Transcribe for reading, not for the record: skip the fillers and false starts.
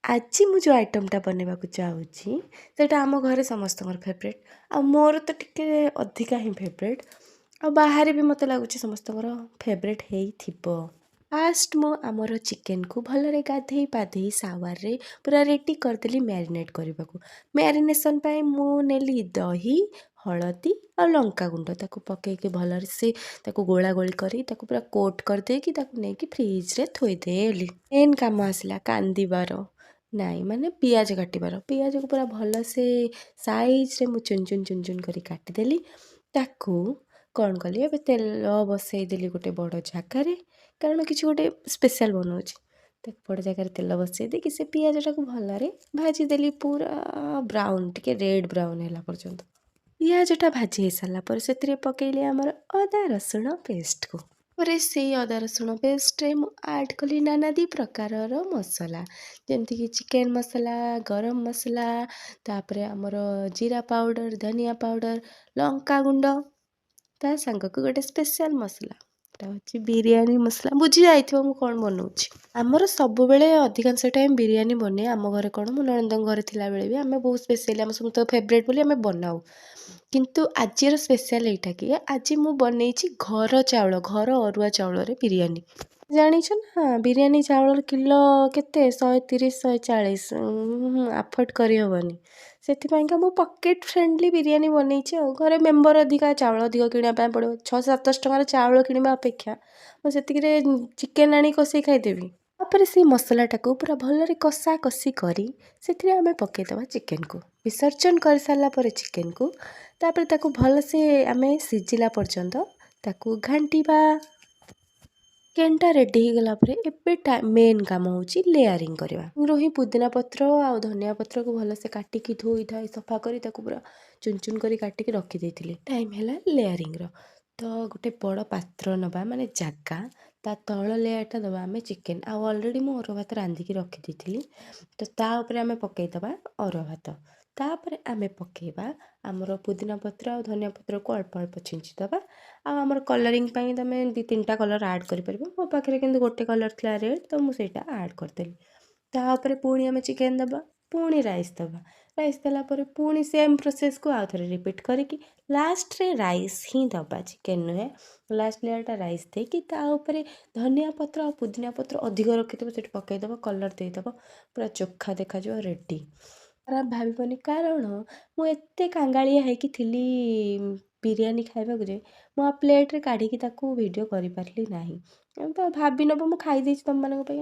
आज मु जो आइटमटा बनवाक चाहूँगी सेटा आम घरे समस्त फेवरेट आ मोर तो टिके अधिका ही फेवरेट आ बाहर भी मत लगुच समस्त फेवरेट हो फास्ट मु आमर चिकेन को भलरे गाधे पाधे सावार रे पूरा रेडी करदेली मैरिनेट करने को मैरिनेशन पाई मु नेली दही हलदी और लंका गुंड ताको पकईके भलरे से ताको गोला गोली करी ताको पूरा कोट करदे कि ताको नेकी फ्रिज रे थोईदेली मेन काम आसला कांदीबार नाई माने पियाज काटिबार पियाज को पूरा भल से साइज रे मु चुन चुन चुन चुन करी काटिदेली ताकू कौन कली ए तेल बसईदेली गोटे बड़ जगार कारण किसी गोटे स्पेशल बनाऊँगी बड़ जगार तेल बसई देकी से पियाजटा को भलरे भाजीदेली पूरा ब्राउन टिके रेड ब्राउन है पर्यंत पियाजटा भाजी हो सारा पर से पकईली आमर अदा रसुण पेस्ट को पर से अदा रसुण पेस्ट रे मु ऐड कली नानादी प्रकार मसला जमती कि चिकेन मसला गरम मसला तापरे आमर जीरा पाउडर धनिया पाउडर लंका गुंड ता सांग को गोटे स्पेशल मसला हूँ बिरयानी मसला बुझी जाइए मु कौन बनाऊँगी आमर सब बेले अधिकांश टाइम बिरयानी बने आम घरे कौन मो नणंद घर थिला बेले भी आम बहुत स्पेशली आम समस्त फेवरेट बोली आम बनाऊ किंतु आजिर स्पेशल एटा कि आज मु बनईची घर चाउल घर अरुआ चाउल रे बिरयानी जानिछ ना बिरयानी चाउल किलो केते 130 140 अफोर्ड करी हबनी से मु पॉकेट फ्रेंडली बिरयानी बनईची घरे मेंबर अधिका चाउल अधिक किणा पड़ो 6-7 टंकार चाउल किणवा अपेक्षा मुझे चिकेन आनी कषे खाईदेवी तापर से मसलाटा को पूरा भलरे कषा कषी करी से आम पकईदवा चिकेन को विसर्जन कर सारा पर चिकेन को तापर ताको भल से आम सिझिला पर्यंत ताको घांटीबा चिकेनटा रेडी हो गला पर एबे मेन काम होची लेयरिंग करवा रोही पुदीना पत्र आ धनिया पत्र को भल से काटिकी धोई धाई सफा करी ताको पूरा चुन चुन करी काटिकी रखी देथिले टाइम हैला लेयरिंग रो तो गोटे बड़ पात्र नबा माने जग्गा ता तल लेयरटा दबा आम चिकेन आ ऑलरेडी मु अरुआ भात रांधिकी रखी देथिली तो ता ऊपर आम पकईदबा अरुआ भात तापर आम पकईबा आमर पुदीना पत्र आ धनिया पत्र को अल्प अल्प छिंचीदबा आमर कलरिंग पाई तमे 2-3टा कलर ऐड कर परिबो मो पाखरे किंतु गोटे कलर थिला रेड तो मु सेटा ऐड करदेली ता ऊपर पुणी आम चिकेन दबा पुणी राइस दबा राइस देला पर पुणी सेम प्रोसेस को आउ थरे रिपीट करिकी लास्ट रे राइस ही दबा चिकेन नुहे लास्ट लेयरटा राइस देकी ता ऊपर धनिया पत्र और पुदीना पत्र अधिक रखिथबो सेठी पकईदबो कलर देदबो पूरा चोखा देखा जो रेडी खराब भाबनी कारण मु एते कांगालिया हेकी थिली बिरयानी खाइबा जे मु प्लेट रे काढिकी ताकू वीडियो करि पारली नाही तो भाबी नबो मु खाई देछि तुम मानक पई।